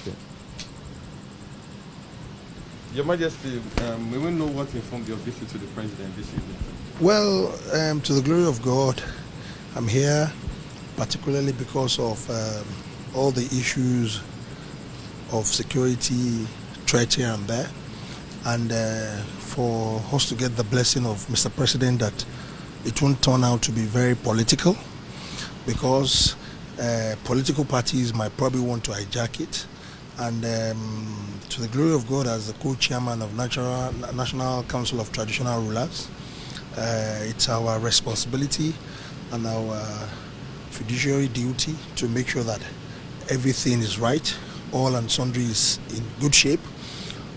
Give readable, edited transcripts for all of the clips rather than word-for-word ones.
Okay. Your Majesty, we will know what informed your visit to the President this evening. Well, to the glory of God, I'm here particularly because of all the issues of security threat here and there, and for us to get the blessing of Mr. President that it won't turn out to be very political, because political parties might probably want to hijack it. And to the glory of God, as the co-chairman of National Council of Traditional Rulers, it's our responsibility and our fiduciary duty to make sure that everything is right, all and sundry is in good shape.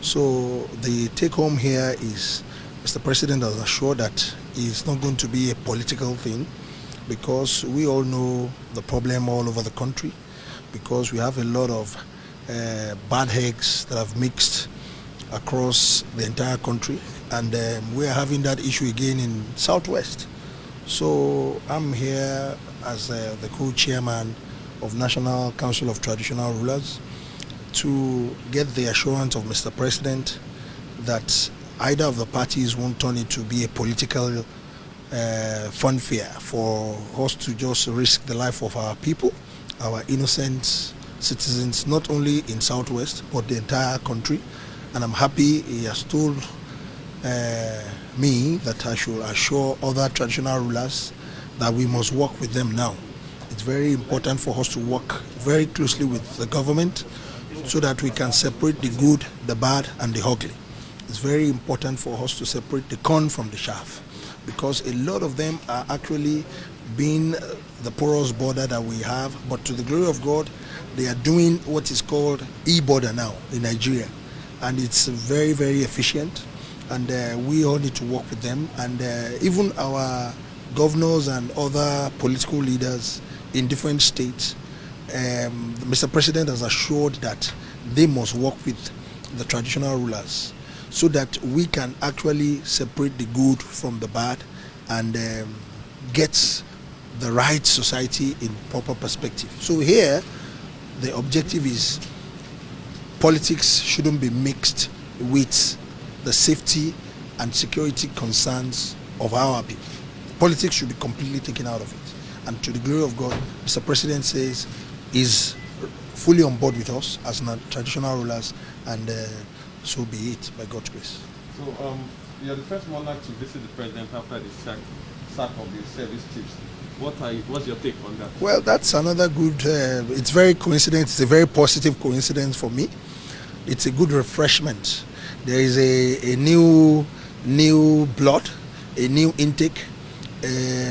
So the take home here is Mr. President has assured that it's not going to be a political thing, because we all know the problem all over the country, because we have a lot of bad eggs that have mixed across the entire country, and we are having that issue again in Southwest. So I'm here as the co-chairman of National Council of Traditional Rulers to get the assurance of Mr. President that either of the parties won't turn it to be a political funfair for us to just risk the life of our people, our innocent citizens, not only in Southwest but the entire country. And I'm happy he has told me that I should assure other traditional rulers that we must work with them now. It's very important for us to work very closely with the government so that we can separate the good, the bad and the ugly. It's very important for us to separate the corn from the chaff, because a lot of them are actually being the porous border that we have, but to the glory of God, they are doing what is called e-border now in Nigeria, and it's very, very efficient, and we all need to work with them. And even our governors and other political leaders in different states, Mr. President has assured that they must work with the traditional rulers so that we can actually separate the good from the bad and get the right society in proper perspective. So here, the objective is politics shouldn't be mixed with the safety and security concerns of our people. Politics should be completely taken out of it. And to the glory of God, Mr. President says is fully on board with us as traditional rulers, and so be it, by God's grace. So you're the first monarch to visit the President after the sack of the service chiefs. What's your take on that? Well, that's another good, it's very coincidence, it's a very positive coincidence for me. It's a good refreshment. There is a new blood, a new intake,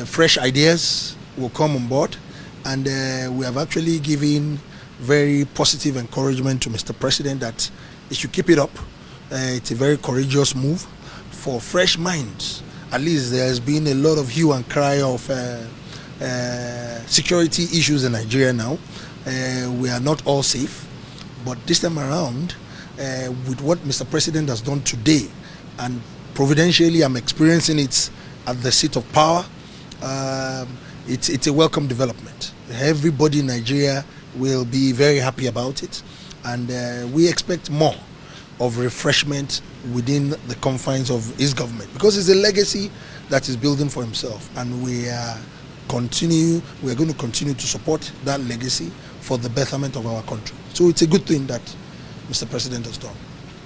fresh ideas will come on board, and we have actually given very positive encouragement to Mr. President that he should keep it up. It's a very courageous move for fresh minds. At least there has been a lot of hue and cry of security issues in Nigeria now. We are not all safe, but this time around, with what Mr. President has done today, and providentially I'm experiencing it at the seat of power, it's a welcome development. Everybody in Nigeria will be very happy about it, and we expect more of refreshment within the confines of his government, because it's a legacy that he's building for himself, and we are going to continue to support that legacy for the betterment of our country. So it's a good thing that Mr. President has done.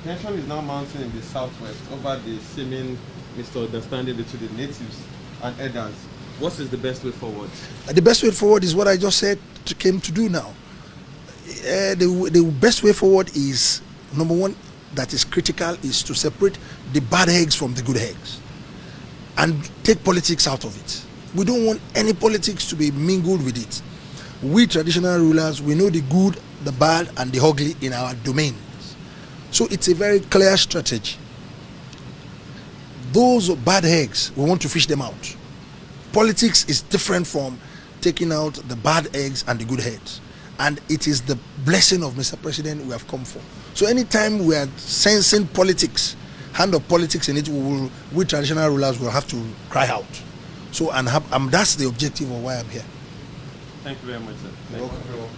Tension is now mounting in the Southwest over the seeming misunderstanding between the natives and elders. What is the best way forward? The best way forward is what I just said came to do now. The best way forward is, number one, that is critical, is to separate the bad eggs from the good eggs and take politics out of it. We don't want any politics to be mingled with it. We traditional rulers, we know the good, the bad and the ugly in our domains. So it's a very clear strategy. Those bad eggs, we want to fish them out. Politics is different from taking out the bad eggs and the good eggs. And it is the blessing of Mr. President we have come for. So anytime we are sensing politics, hand of politics in it, we traditional rulers will have to cry out. So, and that's the objective of why I'm here. Thank you very much, sir. You're welcome.